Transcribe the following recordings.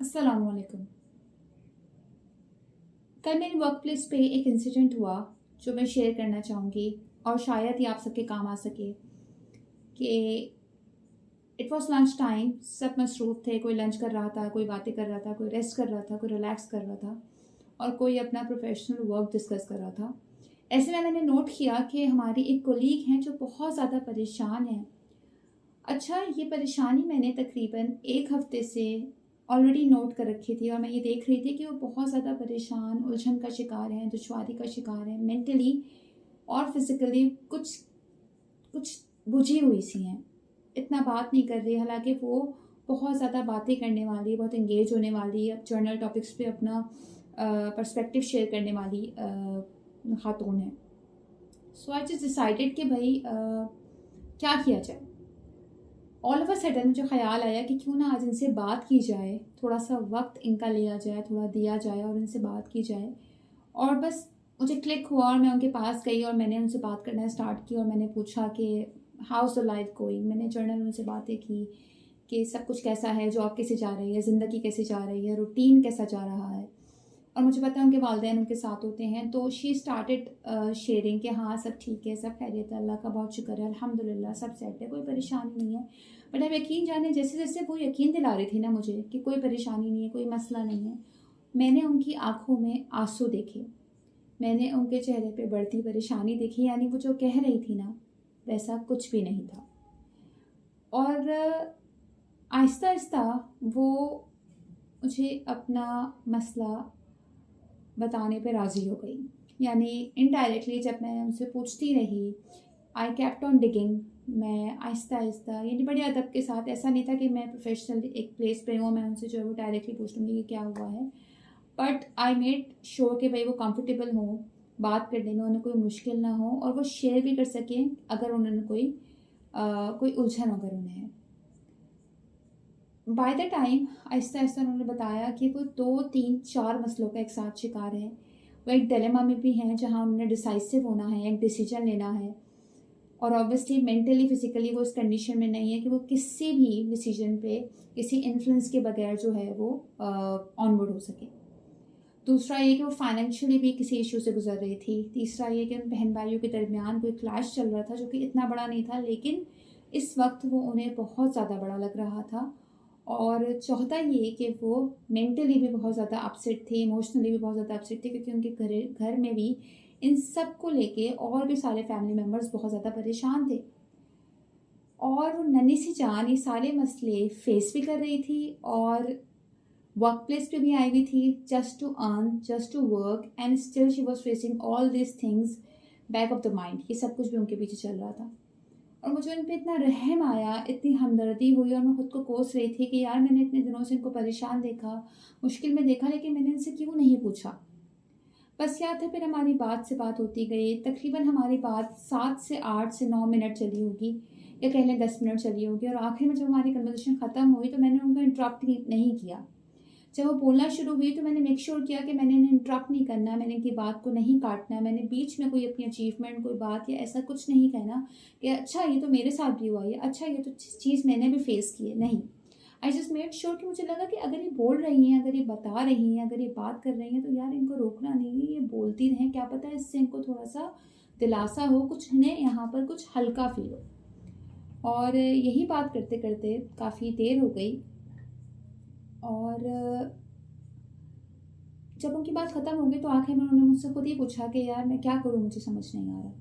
अस्सलाम वालेकुम। कल मेरे वर्क प्लेस पे एक इंसिडेंट हुआ जो मैं शेयर करना चाहूँगी और शायद ही आप सबके काम आ सके कि इट वॉज लंच टाइम। सब मसरूफ़ थे, कोई लंच कर रहा था, कोई बातें कर रहा था, कोई रेस्ट कर रहा था, कोई रिलैक्स कर रहा था और कोई अपना प्रोफेशनल वर्क डिस्कस कर रहा था। ऐसे में मैंने नोट किया कि हमारी एक कोलीग हैं जो बहुत ज़्यादा परेशान है। अच्छा, ये परेशानी मैंने तकरीबन 1 हफ़्ते से ऑलरेडी नोट कर रखी थी और मैं ये देख रही थी कि वो बहुत ज़्यादा परेशान, उलझन का शिकार हैं, दुश्वारी का शिकार हैं, मेंटली और फिज़िकली कुछ कुछ बुझी हुई सी हैं। इतना बात नहीं कर रही, हालाँकि वो बहुत ज़्यादा बातें करने वाली, बहुत एंगेज होने वाली, जर्नल टॉपिक्स पे अपना पर्सपेक्टिव शेयर करने वाली खातून है। सो आई जस्ट डिसाइडेड कि भई क्या किया जाए? ऑल ऑफ अ सडन मुझे ख़्याल आया कि क्यों ना आज इनसे बात की जाए, थोड़ा-सा वक़्त इनका लिया जाए, थोड़ा दिया जाए और इनसे बात की जाए। और बस मुझे क्लिक हुआ और मैं उनके पास गई और मैंने उनसे बात करना स्टार्ट की और मैंने पूछा कि how is the life going? मैंने जर्नल उनसे बातें की कि सब कुछ कैसा है, जॉब कैसे जा रही है, ज़िंदगी कैसे जा रही है, रूटीन कैसा जा रहा है। और मुझे पता है उनके वालिदैन उनके साथ होते हैं, तो शी स्टार्टेड शेयरिंग कि हाँ, सब ठीक है, सब खैरियत है, अल्लाह का बहुत शुक्र है, अल्हम्दुलिल्लाह सब सेट है, कोई परेशानी नहीं है। बट आप यकीन जाने जैसे-जैसे वो यकीन दिला रही थी ना मुझे कि कोई परेशानी नहीं है, कोई मसला नहीं है, मैंने उनकी आँखों में आँसू देखे, मैंने उनके चेहरे पे बढ़ती परेशानी देखी, यानी वो जो कह रही थी ना, वैसा कुछ भी नहीं था। और आहिस्ता-आहिस्ता वो मुझे अपना मसला बताने पे राज़ी हो गई। यानी इनडायरेक्टली जब मैं उनसे पूछती रही, आई केप्ट ऑन डिगिंग। मैं आहिस्ता-आहिस्ता यानी बड़े अदब के साथ, ऐसा नहीं था कि मैं प्रोफ़ेशनल एक प्लेस पे हूँ, मैं उनसे जो है वो डायरेक्टली पूछ लूँगी कि क्या हुआ है। बट आई मेड श्योर कि भई वो कंफ़र्टेबल हों, बात करने में उन्हें कोई मुश्किल ना हो और वो शेयर भी कर सकें अगर उन्होंने कोई उलझन अगर उन्हें है। बाय द टाइम आहिस्ता-आहिस्ता उन्होंने बताया कि वो 2, 3, 4 मसलों का एक साथ शिकार हैं। वो एक डिलेमा में भी हैं जहाँ उन्हें डिसाइसिव होना है, एक डिसीजन लेना है और ऑब्वियसली मेंटली, फिज़िकली वो इस कंडीशन में नहीं है कि वो किसी भी डिसीजन पे किसी इन्फ्लुएंस के बगैर जो है वो ऑनवर्ड हो सके। दूसरा ये कि वो फाइनेंशियली भी किसी इश्यू से गुज़र रही थी। तीसरा ये कि उन बहन-भाइयों के दरमियान कोई क्लैश चल रहा था जो कि इतना बड़ा नहीं था, लेकिन इस वक़्त वो उन्हें बहुत ज़्यादा बड़ा लग रहा था। और चौथा ये कि वो मेंटली भी बहुत ज़्यादा अपसेट थे, इमोशनली भी बहुत ज़्यादा अपसेट थे क्योंकि उनके घर में भी इन सब को लेके और भी सारे फैमिली मेंबर्स बहुत ज़्यादा परेशान थे। और वो नन्ही सी जान ये सारे मसले फेस भी कर रही थी और वर्क प्लेस पे भी आई हुई थी just to earn, just to work and still she was facing all these things back of the mind. ये सब कुछ भी उनके पीछे चल रहा था। और मुझे उन पे इतना रहम आया, इतनी हमदर्दी हुई और मैं खुद को कोस रही थी कि यार मैंने इतने दिनों से इनको परेशान देखा, मुश्किल में देखा, लेकिन मैंने इनसे क्यों नहीं पूछा। बस क्या था, फिर हमारी बात से बात होती गई। तकरीबन हमारी बात 7 से 8 से 9 मिनट चली होगी या कह लें 10 मिनट चली होगी और आखिर में जब हमारी कन्वर्सेशन ख़त्म हुई तो मैंने उनको इंटरप्ट नहीं किया। जब वो बोलना शुरू हुई तो मैंने मेक श्योर किया कि मैंने इन्हें इंटरप्ट नहीं करना, मैंने इनकी बात को नहीं काटना, मैंने बीच में कोई अपनी अचीवमेंट, कोई बात या ऐसा कुछ नहीं कहना कि अच्छा ये तो मेरे साथ भी हुआ है, अच्छा ये तो चीज़ मैंने भी फेस की है, नहीं। आई जस्ट मेड श्योर कि मुझे लगा कि अगर ये बोल रही हैं, अगर ये बता रही हैं, अगर ये बात कर रही हैं तो यार इनको रोकना नहीं है, ये बोलती रहें, क्या पता है इससे इनको थोड़ा-सा दिलासा हो, कुछ इन्हें यहाँ पर कुछ हल्का फ़ील हो। और यही बात करते-करते काफ़ी देर हो गई और जब उनकी बात ख़त्म हो गई तो आखिर में उन्होंने मुझसे खुद ही पूछा कि यार मैं क्या करूँ, मुझे समझ नहीं आ रहा।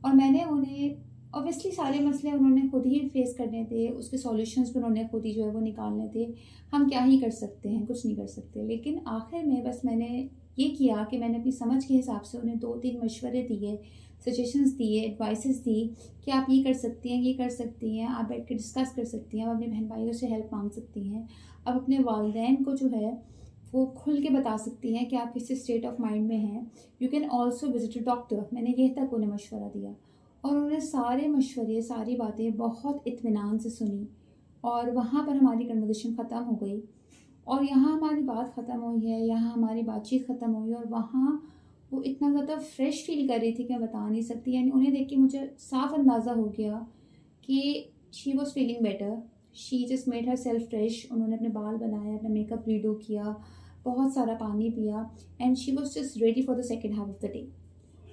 और मैंने उन्हें ऑब्वियसली सारे मसले उन्होंने खुद ही फेस करने थे, उसके सॉल्यूशंस भी उन्होंने खुद ही जो है वो निकालने थे। हम क्या ही कर सकते हैं, कुछ नहीं कर सकते। लेकिन आखिर में बस मैंने ये किया कि मैंने अपनी समझ के हिसाब से उन्हें 2-3 मशवरे दिए, सजेशंस दिए, एडवाइसेस दी कि आप ये कर सकती हैं, ये कर सकती हैं, आप बैठ के डिस्कस कर सकती हैं, आप अपने बहन-भाइयों से हेल्प माँग सकती हैं। आप अपने वालिदैन को जो है वो खुल के बता सकती हैं कि आप किस स्टेट ऑफ माइंड में हैं। You can also visit a doctor, मैंने ये तक उन्हें मशवरा दिया और उन्होंने सारे मशवरे, सारी बातें बहुत इत्मीनान से सुनी और वहाँ पर हमारी कन्वर्सेशन ख़त्म हो गई और यहाँ हमारी बात ख़त्म हुई है, यहाँ हमारी बातचीत ख़त्म हुई और वहाँ वो इतना ज़्यादा फ्रेश फील कर रही थी कि मैं बता नहीं सकती। यानी उन्हें देख के मुझे साफ अंदाज़ा हो गया कि she was feeling better she just made her self fresh. उन्होंने अपने बाल बनाए, अपना मेकअप रीडो किया, बहुत सारा पानी पिया, and she was just ready for the second half of the day.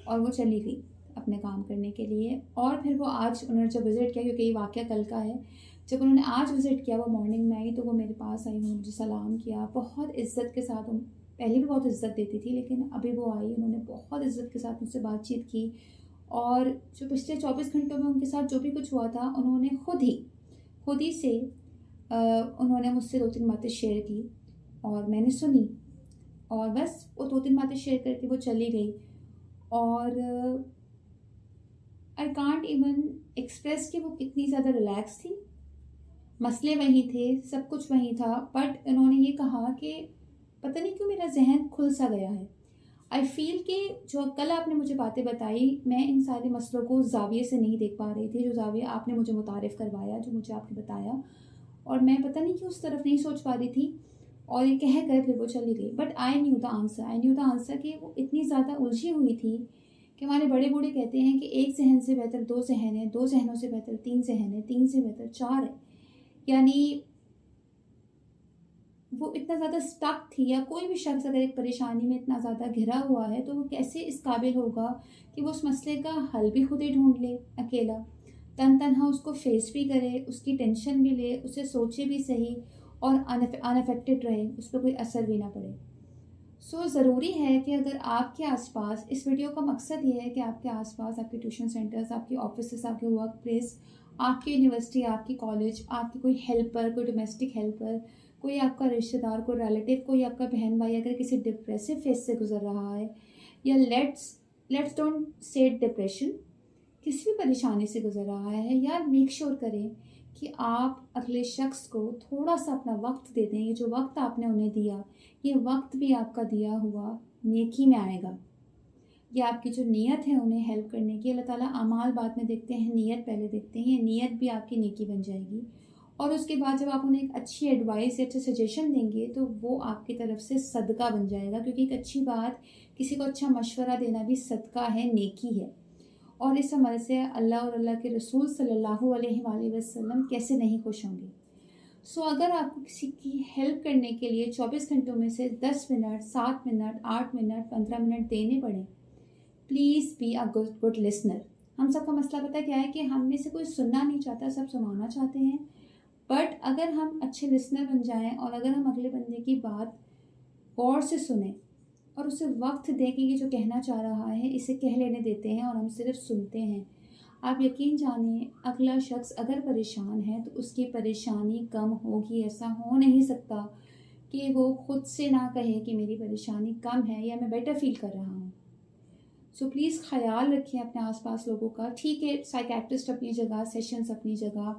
और वो चली गई अपने काम करने के लिए। और फिर वो आज उन्होंने जब विज़िट किया, क्योंकि ये वाक़या कल का है, जब उन्होंने आज विज़िट किया, वो मॉर्निंग में आई, तो वो मेरे पास आई, उन्होंने मुझे सलाम किया बहुत इज़्ज़त के साथ। पहले भी बहुत इज़्ज़त देती थी, लेकिन अभी वो आई, उन्होंने बहुत इज़्ज़त के साथ मुझसे बातचीत की। और जो पिछले 24 घंटों में उनके साथ जो भी कुछ हुआ था, उन्होंने खुद ही से उन्होंने मुझसे 2-3 बातें शेयर की और मैंने सुनी, और बस वो 2-3 बातें शेयर करके वो चली गई। और आई कांट इवन एक्सप्रेस कि वो कितनी ज़्यादा रिलैक्स थी। मसले वही थे, सब कुछ वही था, बट इन्होंने ये कहा कि पता नहीं क्यों मेरा जहन खुल सा गया है। आई फील कि जो कल आपने मुझे बातें बताई, मैं इन सारे मसलों को ज़ाविये से नहीं देख पा रही थी, जो ज़ाविया आपने मुझे मुतारिफ़ करवाया, जो मुझे आपने बताया, और मैं पता नहीं क्यों उस तरफ नहीं सोच पा रही थी। और ये कह कर फिर वो चली गई। But I knew the answer कि वो इतनी ज़्यादा उलझी हुई थी कि हमारे बड़े बूढ़े कहते हैं कि एक जहन से बेहतर 2 जहन है, 2 जहनों से बेहतर 3 जहन है, 3 से बेहतर 4 है। यानी वो इतना ज़्यादा स्टक थी, या कोई भी शख्स अगर एक परेशानी में इतना ज़्यादा घिरा हुआ है, तो वो कैसे इस काबिल होगा कि वो उस मसले का हल भी खुद ही ढूंढ ले अकेला, तनहा उसको फेस भी करे, उसकी टेंशन भी ले, उसे सोचे भी सही, और अनअफेक्टेड रहे, उस पर कोई असर भी ना पड़े। सो ज़रूरी है कि अगर आपके आसपास, इस वीडियो का मकसद ये है कि आपके आसपास, आपके ट्यूशन सेंटर्स, आपके ऑफिस, आपके वर्क प्लेस, आपकी यूनिवर्सिटी, आपकी कॉलेज, आपकी कोई हेल्पर, कोई डोमेस्टिक हेल्पर, कोई आपका रिश्तेदार, कोई रिलेटिव, कोई आपका बहन भाई अगर किसी डिप्रेसिव फेज से गुजर रहा है, या लेट्स डोंट से डिप्रेशन, किसी भी परेशानी से गुजर रहा है, यार मेक श्योर करें कि आप अगले शख्स को थोड़ा सा अपना वक्त दे दें। ये जो वक्त आपने उन्हें दिया, ये वक्त भी आपका दिया हुआ नेकी में आएगा। ये आपकी जो नीयत है उन्हें हेल्प करने की, अल्लाह ताला अमाल बाद में देखते हैं, नीयत पहले देखते हैं, ये नीयत भी आपकी नेकी बन जाएगी। और उसके बाद जब आप उन्हें एक अच्छी एडवाइस या अच्छा सजेशन देंगे, तो वो आपकी तरफ से सदका बन जाएगा, क्योंकि एक अच्छी बात, किसी को अच्छा मशवरा देना भी सदका है, नेकी है। और इस अमल से अल्लाह और अल्लाह के रसूल सल्लल्लाहु अलैहि वसल्लम कैसे नहीं खुश होंगे। सो अगर आपको किसी की हेल्प करने के लिए 24 घंटों में से 10 मिनट, 7 मिनट, 8 मिनट, 15 मिनट देने पड़े, please be a good listener. हम सबका मसला पता क्या है कि हम में से कोई सुनना नहीं चाहता, सब सुनाना चाहते हैं। बट अगर हम अच्छे लिसनर बन जाएं, और अगर हम अगले बंदे की बात गौर से सुने और उसे वक्त दें कि ये जो कहना चाह रहा है इसे कह लेने देते हैं, और हम सिर्फ सुनते हैं, आप यकीन जानिए अगला शख्स अगर परेशान है तो उसकी परेशानी कम होगी। ऐसा हो नहीं सकता कि वो खुद से ना कहे कि मेरी परेशानी कम है या मैं बेटर फील कर रहा हूँ। सो प्लीज़ ख्याल रखें अपने आसपास लोगों का। ठीक है, साइकेट्रिस्ट अपनी जगह, सेशंस अपनी जगह,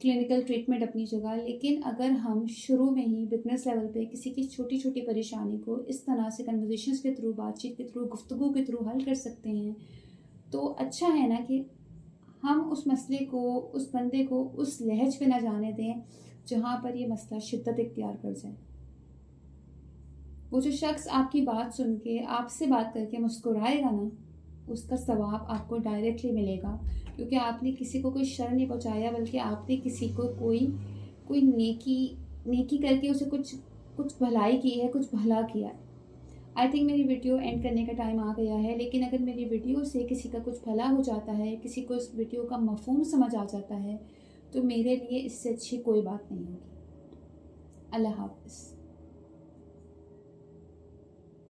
क्लिनिकल ट्रीटमेंट अपनी जगह, लेकिन अगर हम शुरू में ही बिजनेस लेवल पे किसी की छोटी छोटी परेशानी को इस तरह से कन्वर्सेशंस के थ्रू, बातचीत के थ्रू, गुफ्तगू के थ्रू हल कर सकते हैं, तो अच्छा है ना कि हम उस मसले को, उस बंदे को उस लहज पे ना जाने दें जहाँ पर ये मसला शिद्दत इख्तियार कर जाए। वो जो शख्स आपकी बात सुन के, आपसे बात करके मुस्कुराएगा ना, उसका सवाब आपको डायरेक्टली मिलेगा, क्योंकि आपने किसी को कोई शर नहीं पहुँचाया, बल्कि आपने किसी को कोई नेकी करके उसे कुछ भलाई की है, कुछ भला किया है। आई थिंक मेरी वीडियो एंड करने का टाइम आ गया है, लेकिन अगर मेरी वीडियो से किसी का कुछ भला हो जाता है, किसी को इस वीडियो का मफहूम समझ आ जाता है, तो मेरे लिए इससे अच्छी कोई बात नहीं होगी। अल्लाह हाफ़िज़।